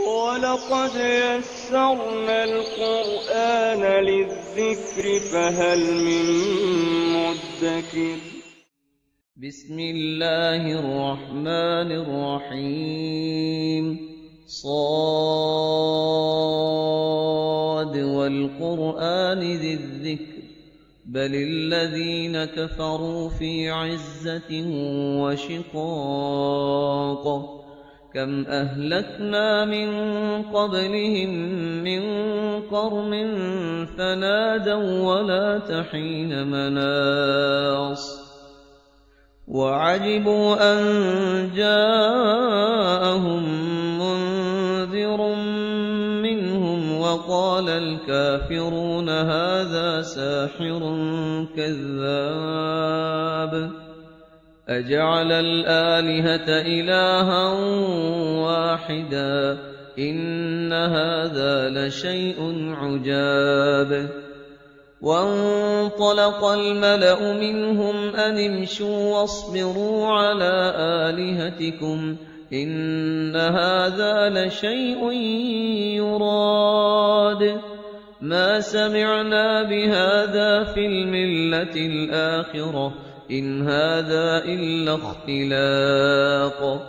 ولقد يسرنا القرآن للذكر فهل من مدكر. بسم الله الرحمن الرحيم. صاد والقرآن ذي الذكر بل الذين كفروا في عزة وشقاق. كم أهلكنا من قبلهم من قرن فنادوا ولا تحين مناص. وعجبوا أن جاءهم منذر منهم وقال الكافرون هذا ساحر كذاب. أجعل الآلهة إلها واحدا إن هذا لشيء عجاب. وانطلق الملأ منهم أن امشوا واصبروا على آلهتكم إن هذا لشيء يراد. ما سمعنا بهذا في الملة الآخرة إن هذا إلا اختلاق.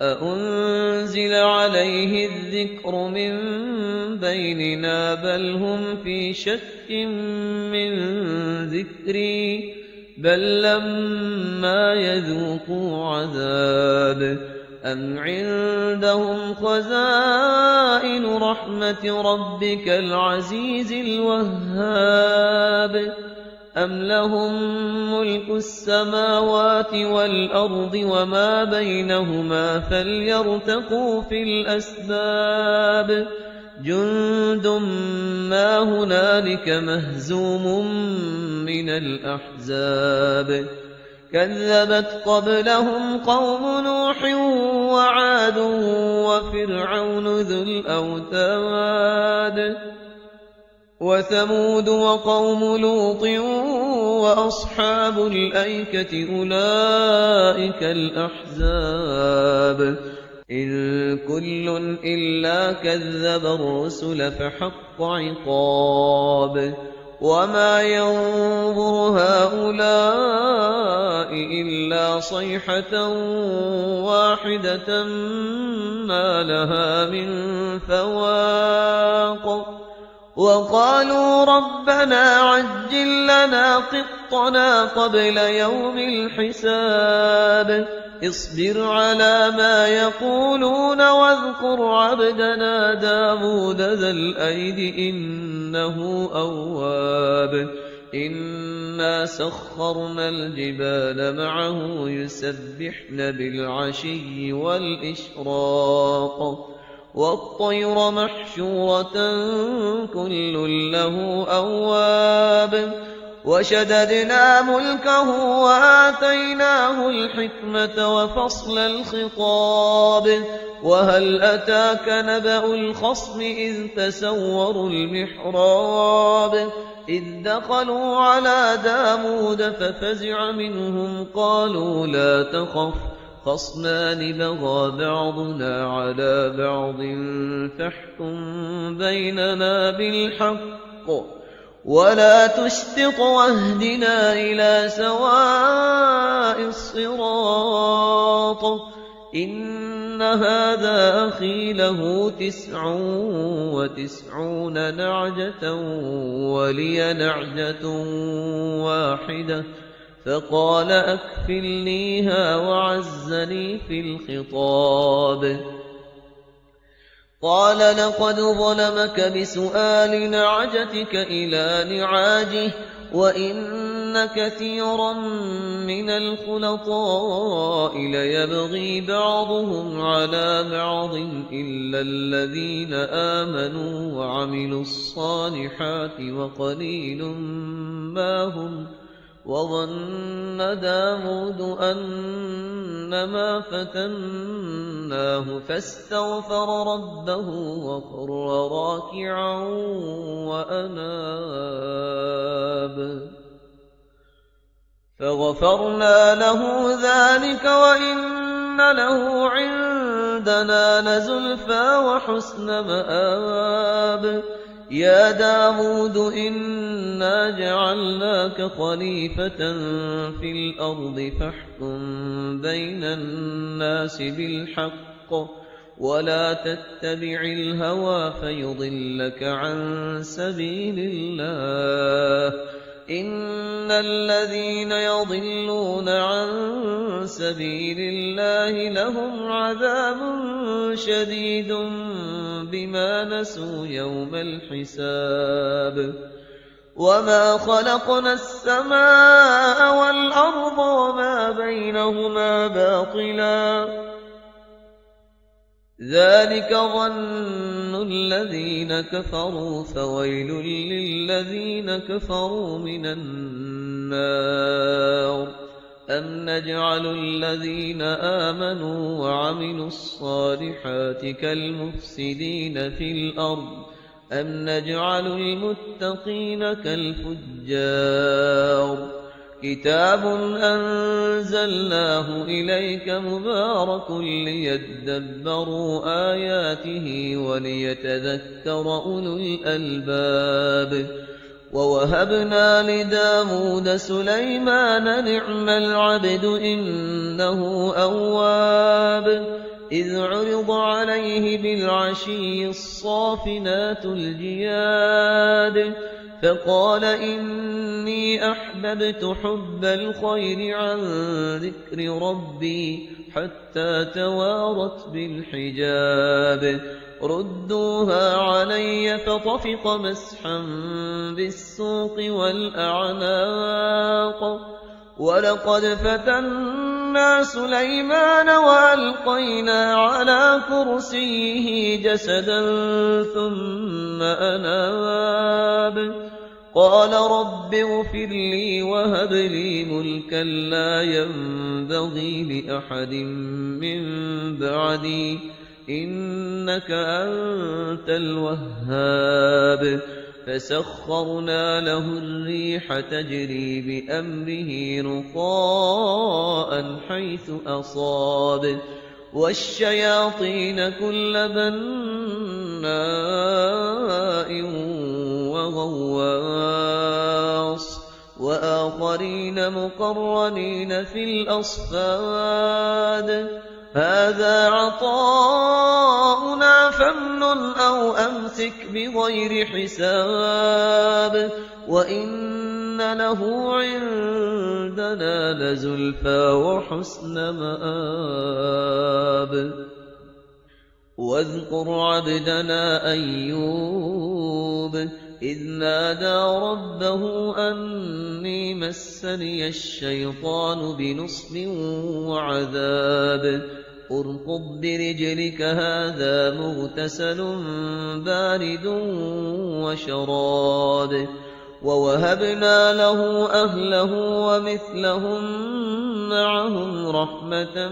أأنزل عليه الذكر من بيننا بل هم في شك من ذكري بل لما يذوقوا عذاب. أم عندهم خزائن رحمة ربك العزيز الوهاب أم لهم ملك السماوات والأرض وما بينهما فليرتقوا في الأسباب. جند ما هنالك مهزوم من الأحزاب. كذبت قبلهم قوم نوح وعاد وفرعون ذو الأوتاد وثمود وقوم لوط وأصحاب الأيكة أولئك الأحزاب. إن كل إلا كذب الرسل فحق عقاب. وما ينظر هؤلاء إلا صيحة واحدة ما لها من فواق. وقالوا ربنا عجل لنا قطنا قبل يوم الحساب. اصبر على ما يقولون واذكر عبدنا داود ذا الأيد إنه أواب. إنا سخرنا الجبال معه يسبحن بالعشي والإشراق. والطير محشورة كل له أواب. وشددنا ملكه وآتيناه الحكمة وفصل الخطاب. وهل أتاك نبأ الخصم إذ تسوروا المحراب. إذ دخلوا على داود ففزع منهم قالوا لا تخف خصمان بغى بعضنا على بعض فاحكم بيننا بالحق ولا تشطط واهدنا إلى سواء الصراط. إن هذا أخي له 99 نعجة ولي نعجة واحدة فقال أكفلنيها وعزني في الخطاب. قال لقد ظلمك بسؤال نعجتك إلى نعاجه وإن كثيرا من الخلطاء ليبغي بعضهم على بعض إلا الذين آمنوا وعملوا الصالحات وقليل ما هم. وظن داود أنما فتناه فاستغفر ربه وخر راكعا وأناب فغفرنا له ذلك وإن له عند عندنا لزلفى وحسن مآب يا داود إنا جعلناك خليفة في الأرض فاحكم بين الناس بالحق ولا تتبع الهوى فيضلك عن سبيل الله إن الذين يضلون عن سبيل الله لهم عذاب شديد بما نسوا يوم الحساب وما خلقنا السماء والأرض وما بينهما باطلا ذلك ظن الذين كفروا فويل للذين كفروا من النار أم نجعل الذين آمنوا وعملوا الصالحات كالمفسدين في الأرض أم نجعل المتقين كالفجار كتاب أنزلناه إليك مبارك ليدبروا آياته وليتذكر أولو الألباب ووهبنا لداود سليمان نعم العبد إنه أواب إذ عرض عليه بالعشي الصافنات الجياد فقال إني أحببت حب الخير عن ذكر ربي حتى توارت بالحجاب ردوها علي فطفق مسحا بالسوق والأعناق ولقد فتنا سليمان وألقينا على كرسيه جسدا ثم أناب قال رب اغفر لي وهب لي ملكا لا ينبغي لأحد من بعدي إنك أنت الوهاب فسخرنا له الريح تجري بأمره رخاء حيث أصاب والشياطين كل بناء وغواص وآخرين مقرنين في الأصفاد هذا عطاؤنا فامنن أو أمسك بغير حساب وإن له عندنا لزلفى وحسن مآب واذكر عبدنا أيوب إذ نادى ربه أني مسني الشيطان بنصب وعذاب اركض برجلك هذا مغتسل بارد وشراب ووهبنا له أهله ومثلهم معهم رحمة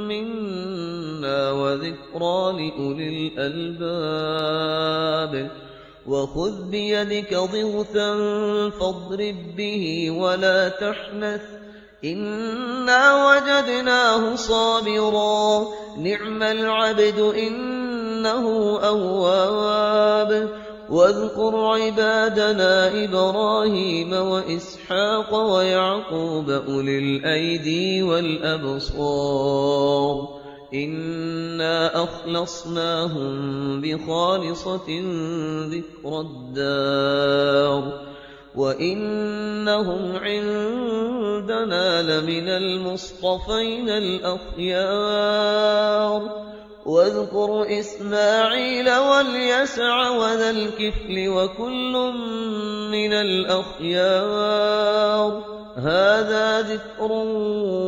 منا وذكرى لأولي الألباب وخذ بيدك ضغثا فاضرب به ولا تحنث إنا وجدناه صابرا نعم العبد إنه أواب واذكر عبادنا إبراهيم وإسحاق ويعقوب أولي الأيدي والأبصار إنا أخلصناهم بخالصة ذكر الدار وإنهم عندنا لمن المصطفين الأخيار واذكر إسماعيل واليسع وذا الكفل وكل من الأخيار هذا ذكر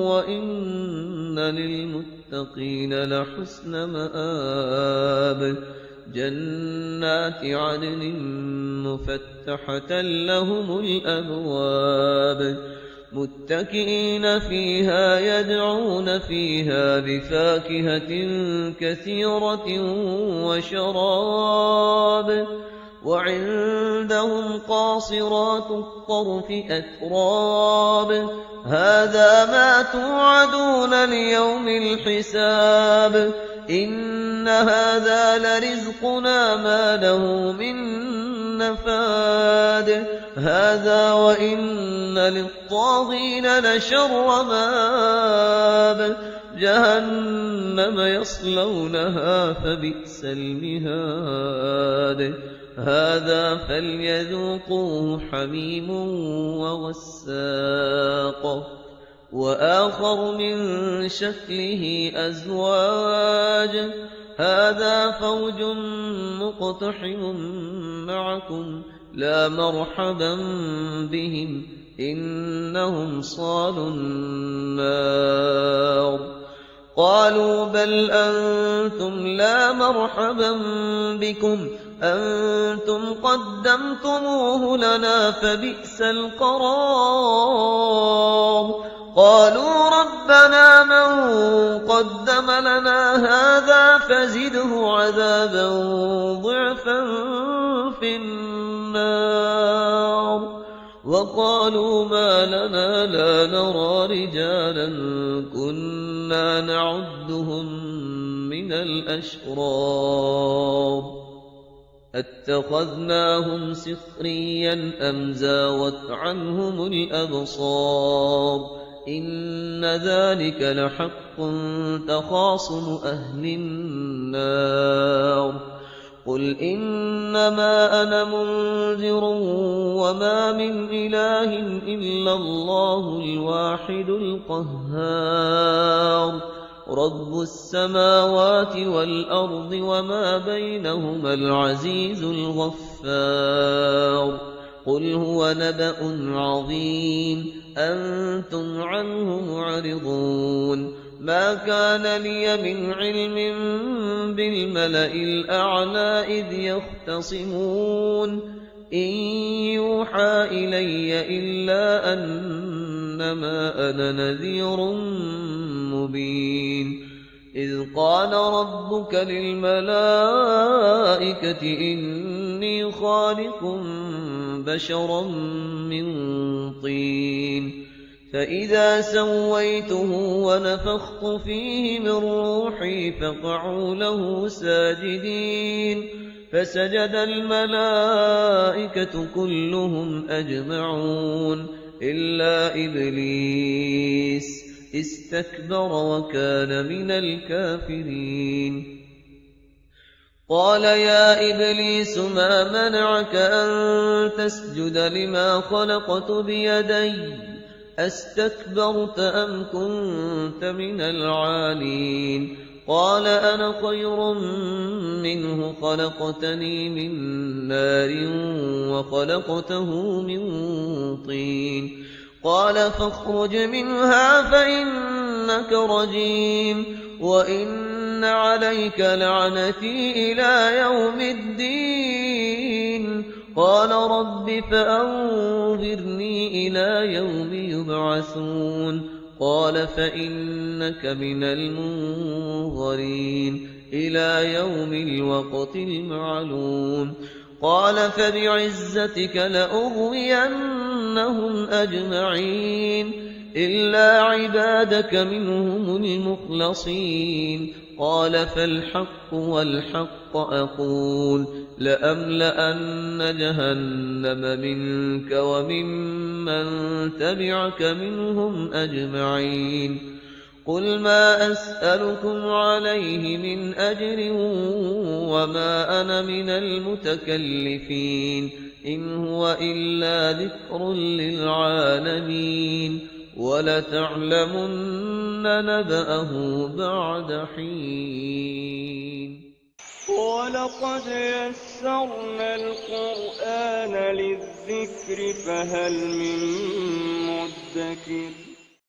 وإن للمتقين لحسن مآب جنات عدن مفتحة لهم الأبواب متكئين فيها يدعون فيها بفاكهة كثيرة وشراب وعندهم قاصرات الطرف أتراب هذا ما توعدون ليوم الحساب إن هذا لرزقنا ما له من نفاد هذا وإن للطاغين لشر مآب جهنم يصلونها فبئس المهاد هذا فليذوقوه حميم وغساق وآخر من شكله أزواج هذا فوج مقتحم معكم لا مرحبا بهم إنهم صالوا النار قالوا بل أنتم لا مرحبا بكم أنتم قدمتموه لنا فبئس القرار قالوا ربنا من قدم لنا هذا فزده عذابا ضعفا في النار وقالوا ما لنا لا نرى رجالا كنا نعدهم من الأشرار اتخذناهم سخريا أم زاوت عنهم الأبصار إن ذلك لحق تخاصم أهل النار قل إنما أنا منذر وما من إله إلا الله الواحد القهار رب السماوات والأرض وما بينهما العزيز الغفار قل هو نبأ عظيم أنتم عنه معرضون ما كان لي من علم بالملأ الأعلى إذ يختصمون إن يوحى إلي إلا أنما أنا نذير مبين إذ قال ربك للملائكة إني خالق بشرا من طين فإذا سويته ونفخت فيه من روحي فقعوا له ساجدين فسجد الملائكة كلهم أجمعون إلا إبليس استكبر وكان من الكافرين قال يا إبليس ما منعك أن تسجد لما خلقت بيدي أستكبرت أم كنت من العالين قال أنا خير منه خلقتني من نار وخلقته من طين قال فاخرج منها فإنك رجيم وإن عليك لعنتي إلى يوم الدين قال رب فأنظرني إلى يوم يبعثون قال فإنك من المنظرين إلى يوم الوقت المعلوم قال فبعزتك لأغوينهم أجمعين إلا عبادك منهم المخلصين قال فالحق والحق أقول لأملأن جهنم منك وممن تبعك منهم أجمعين قل ما أسألكم عليه من أجر وما أنا من المتكلفين إن هو إلا ذكر للعالمين ولتعلمن نبأه بعد حين ولقد يسرنا القرآن للذكر فهل من مدكر